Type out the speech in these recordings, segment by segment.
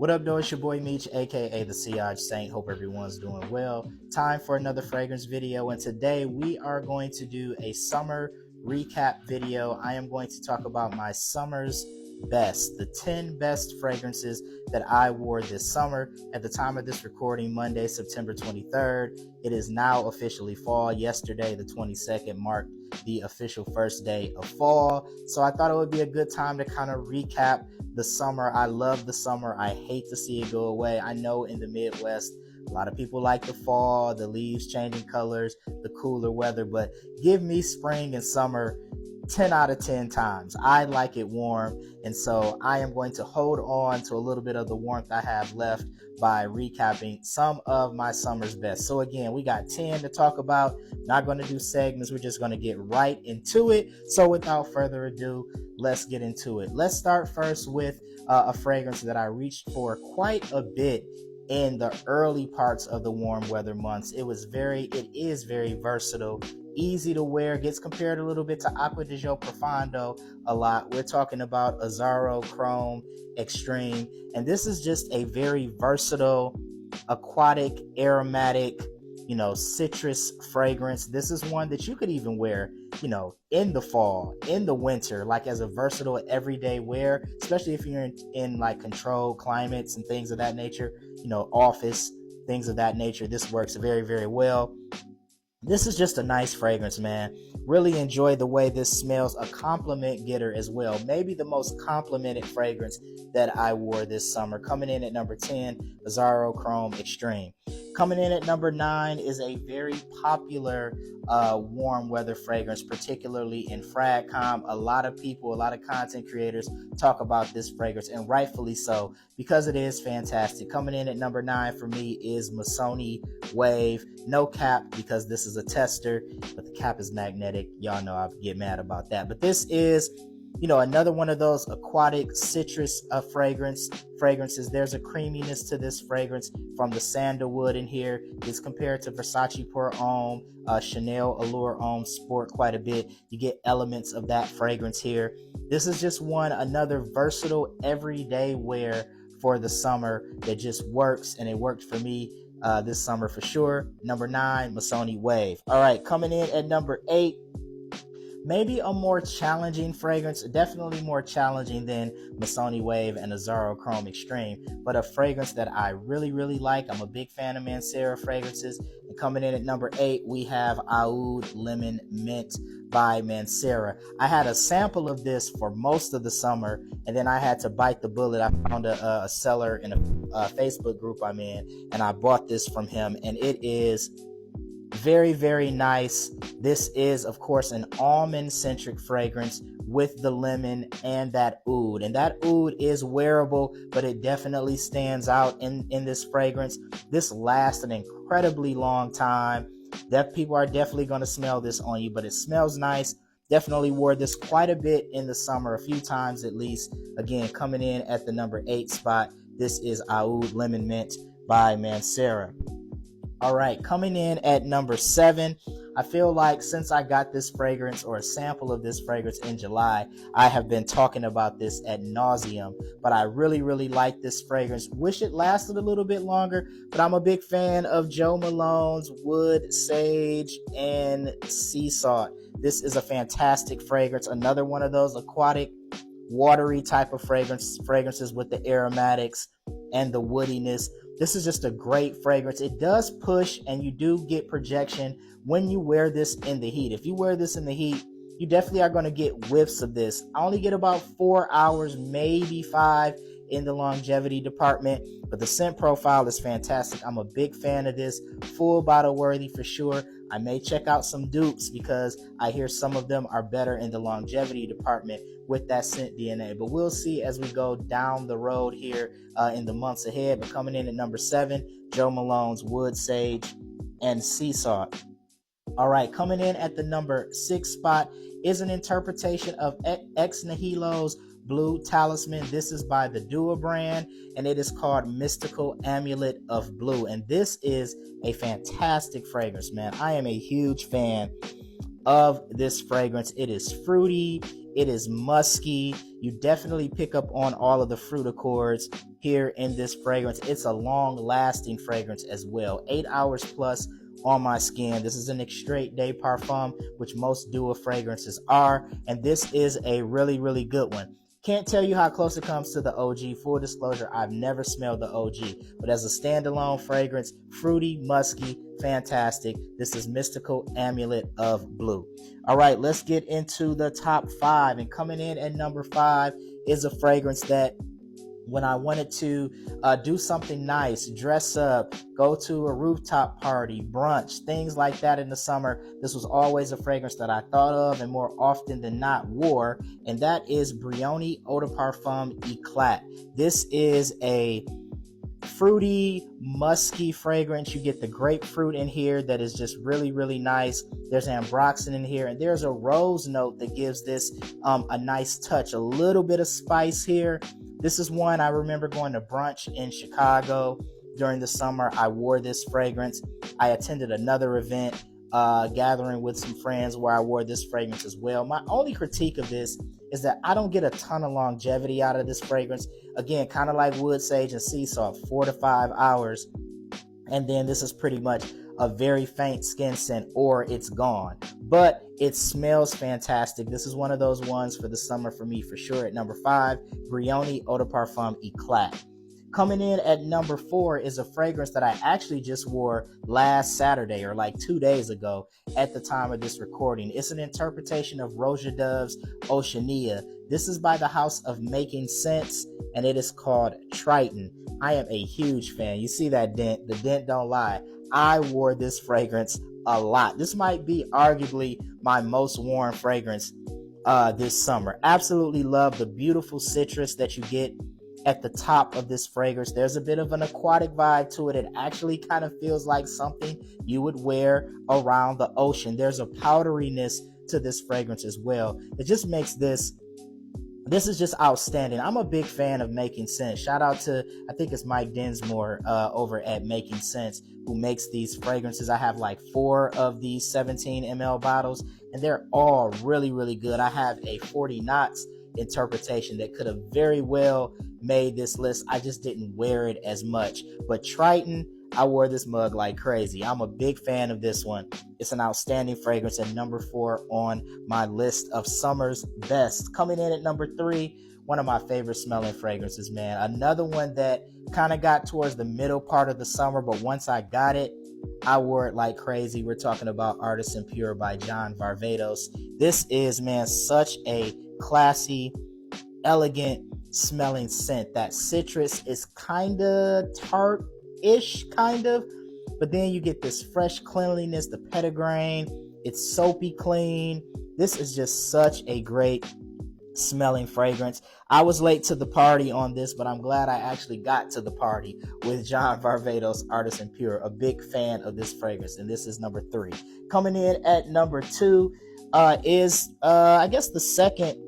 What up, though? It's your boy Meech, aka the Siage Saint. Hope everyone's doing well. Time for another fragrance video, and today we are going to do a summer recap video. I am going to talk about my summer's best, the 10 best fragrances that I wore this summer. At the time of this recording, Monday, September 23rd, it is now officially fall. Yesterday, the 22nd, marked the official first day of fall. So I thought it would be a good time to kind of recap the summer. I love the summer. I hate to see it go away. I know in the Midwest, a lot of people like the fall, the leaves changing colors, the cooler weather, but give me spring and summer 10 out of 10 times. I like it warm, and so I am going to hold on to a little bit of the warmth I have left by recapping some of my summer's best. So again, we got 10 to talk about. Not going to do segments. We're just going to get right into it. So without further ado, let's get into it. Let's start first with a fragrance that I reached for quite a bit in the early parts of the warm weather months. It is very versatile, easy to wear, gets compared a little bit to Acqua di Gio Profondo a lot. We're talking about Azzaro Chrome Extreme, and this is just a very versatile, aquatic, aromatic, citrus fragrance. This is one that you could even wear, in the fall, in the winter, like as a versatile everyday wear, especially if you're in like controlled climates and things of that nature, office, things of that nature. This works very, very well. This is just a nice fragrance, man. Really enjoy the way this smells. A compliment getter as well. Maybe the most complimented fragrance that I wore this summer. Coming in at number 10, Azzaro Chrome Extreme. Coming in at number 9 is a very popular warm weather fragrance, particularly in FragCom. A lot of people, a lot of content creators talk about this fragrance, and rightfully so, because it is fantastic. Coming in at number 9 for me is Missoni Wave. No cap, because this is a tester, but the cap is magnetic. Y'all know I get mad about that. But this is, another one of those aquatic citrus fragrances. There's a creaminess to this fragrance from the sandalwood in here. It's compared to Versace Pour Homme, Chanel Allure Homme Sport quite a bit. You get elements of that fragrance here. This is just another versatile everyday wear for the summer that just works, and it worked for me this summer for sure. Number 9, Missoni Wave. All right, coming in at number 8, maybe a more challenging fragrance, definitely more challenging than Missoni Wave and Azzaro Chrome Extreme, but a fragrance that I really, really like. I'm a big fan of Mancera fragrances. And coming in at number 8, we have Oud Lemon Mint by Mancera. I had a sample of this for most of the summer, and then I had to bite the bullet. I found a seller in a Facebook group I'm in, and I bought this from him, and it is very, very nice. This is, of course, an almond-centric fragrance with the lemon and that oud. And that oud is wearable, but it definitely stands out in this fragrance. This lasts an incredibly long time. People are definitely going to smell this on you, but it smells nice. Definitely wore this quite a bit in the summer, a few times at least. Again, coming in at the number 8 spot, this is Oud Lemon Mint by Mancera. All right, coming in at number 7, I feel like since I got this fragrance, or a sample of this fragrance, in July, I have been talking about this ad nauseum, but I really, really like this fragrance. Wish it lasted a little bit longer, but I'm a big fan of Jo Malone's Wood, Sage, and Sea Salt. This is a fantastic fragrance. Another one of those aquatic, watery type of fragrances with the aromatics and the woodiness. This is just a great fragrance. It does push, and you do get projection when you wear this in the heat. If you wear this in the heat, you definitely are going to get whiffs of this. I only get about 4 hours, maybe 5 in the longevity department, but the scent profile is fantastic. I'm a big fan of this. Full bottle worthy for sure. I may check out some dupes because I hear some of them are better in the longevity department with that scent DNA, but we'll see as we go down the road here in the months ahead. But coming in at number 7, Jo Malone's Wood, Sage, and Sea Salt. All right, coming in at the number 6 spot is an interpretation of Ex Nihilo's Blue Talisman. This is by the Dua brand, and it is called Mystical Amulet of Blue. And this is a fantastic fragrance, man. I am a huge fan of this fragrance. It is fruity. It is musky. You definitely pick up on all of the fruit accords here in this fragrance. It's a long lasting fragrance as well. 8 hours plus on my skin. This is an extrait de parfum, which most duo fragrances are, and this is a really, really good one. Can't tell you how close it comes to the OG. Full disclosure, I've never smelled the OG, but as a standalone fragrance, fruity, musky, fantastic. This is Mystical Amulet of Blue. All right, let's get into the top 5. And coming in at number 5 is a fragrance that when I wanted to do something nice, dress up, go to a rooftop party, brunch, things like that in the summer, this was always a fragrance that I thought of and more often than not wore, and that is Brioni Eau de Parfum Eclat. This is a fruity, musky fragrance. You get the grapefruit in here that is just really, really nice. There's ambroxan in here, and there's a rose note that gives this a nice touch, a little bit of spice here. This is one I remember going to brunch in Chicago during the summer. I wore this fragrance. I attended another event, gathering with some friends where I wore this fragrance as well. My only critique of this is that I don't get a ton of longevity out of this fragrance. Again, kind of like Wood Sage and Sea Salt, 4 to 5 hours. And then this is pretty much a very faint skin scent, or it's gone. But it smells fantastic. This is one of those ones for the summer for me for sure. At number 5, Brioni Eau de Parfum Eclat. Coming in at number 4 is a fragrance that I actually just wore last Saturday, or like 2 days ago at the time of this recording. It's an interpretation of Roja Dove's Oceania. This is by the House of Making Sense, and it is called Triton. I am a huge fan. You see that dent? The dent don't lie. I wore this fragrance a lot. This might be arguably my most worn fragrance this summer. Absolutely love the beautiful citrus that you get at the top of this fragrance. There's a bit of an aquatic vibe to it. It actually kind of feels like something you would wear around the ocean. There's a powderiness to this fragrance as well. It just makes this is just outstanding. I'm a big fan of Making Sense. Shout out to, I think it's Mike Dinsmore over at Making Sense, who makes these fragrances. I have like 4 of these 17 ml bottles, and they're all really, really good. I have a 40 knots interpretation that could have very well made this list. I just didn't wear it as much. But Triton, I wore this mug like crazy. I'm a big fan of this one. It's an outstanding fragrance at number 4 on my list of summer's best. Coming in at number 3, one of my favorite smelling fragrances, man. Another one that kind of got towards the middle part of the summer, but once I got it, I wore it like crazy. We're talking about Artisan Pure by John Varvatos. This is, man, such a classy, elegant smelling scent. That citrus is kind of tart-ish, kind of, but then you get this fresh cleanliness, the petitgrain. It's soapy clean. This is just such a great smelling fragrance. I was late to the party on this, but I'm glad I actually got to the party with John Varvatos Artisan Pure. A big fan of this fragrance, and this is number 3. Coming in at number 2 is I guess the second.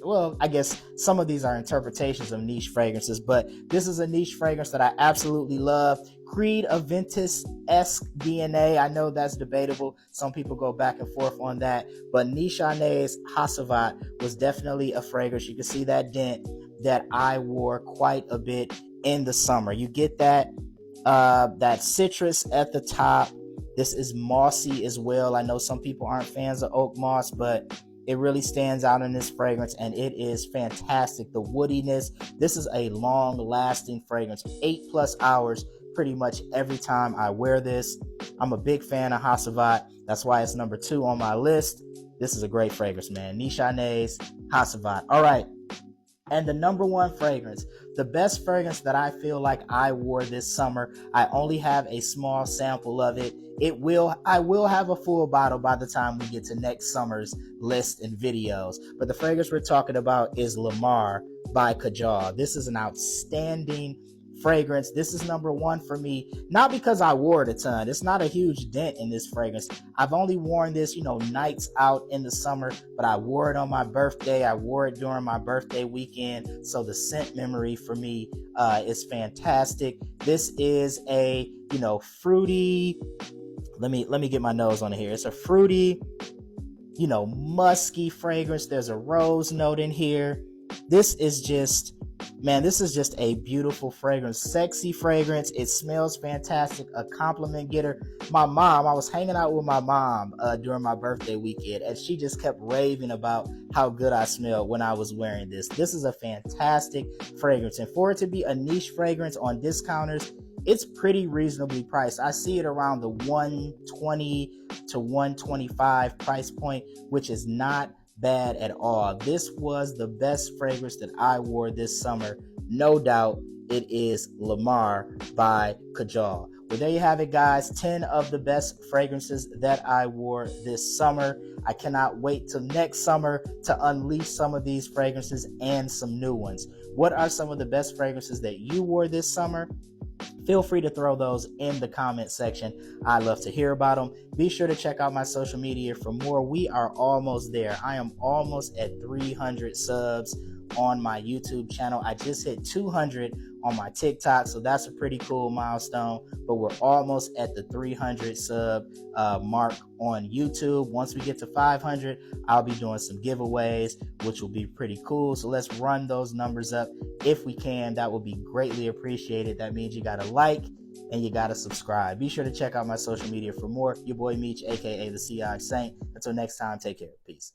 Well, I guess some of these are interpretations of niche fragrances, but this is a niche fragrance that I absolutely love. Creed Aventus-esque DNA. I know that's debatable. Some people go back and forth on that, but Nishane's Hasavat was definitely a fragrance. You can see that dent that I wore quite a bit in the summer. You get that citrus at the top. This is mossy as well. I know some people aren't fans of oak moss, but it really stands out in this fragrance, and it is fantastic. The woodiness. This is a long-lasting fragrance. 8+ hours pretty much every time I wear this. I'm a big fan of Hasavat. That's why it's number 2 on my list. This is a great fragrance, man. Nishane's Hasavat. All right. And the number 1 fragrance, the best fragrance that I feel like I wore this summer. I only have a small sample of it. I will have a full bottle by the time we get to next summer's list and videos. But the fragrance we're talking about is Lamar by Kajal. This is an outstanding fragrance. This is number 1 for me, not because I wore it a ton. It's not a huge dent in this fragrance. I've only worn this, nights out in the summer, but I wore it on my birthday. I wore it during my birthday weekend. So the scent memory for me is fantastic. This is a, fruity, let me get my nose on it here. It's a fruity, musky fragrance. There's a rose note in here. This is just Man, this is just a beautiful fragrance, sexy fragrance. It smells fantastic, a compliment getter. My mom, I was hanging out with my mom during my birthday weekend, and she just kept raving about how good I smelled when I was wearing this. This is a fantastic fragrance, and for it to be a niche fragrance on discounters, it's pretty reasonably priced. I see it around the 120 to 125 price point, which is not bad at all. This was the best fragrance that I wore this summer. No doubt it is Lamar by Kajal. Well, there you have it, guys. 10 of the best fragrances that I wore this summer. I cannot wait till next summer to unleash some of these fragrances and some new ones. What are some of the best fragrances that you wore this summer? Feel free to throw those in the comment section. I love to hear about them. Be sure to check out my social media for more. We are almost there. I am almost at 300 subs on my YouTube channel. I just hit 200 on my TikTok, so that's a pretty cool milestone. But we're almost at the 300 sub mark on YouTube. Once we get to 500, I'll be doing some giveaways, which will be pretty cool. So let's run those numbers up if we can. That will be greatly appreciated. That means you got to like and you got to subscribe. Be sure to check out my social media for more. Your boy Meech, aka the Sillage Saint. Until next time, take care. Peace.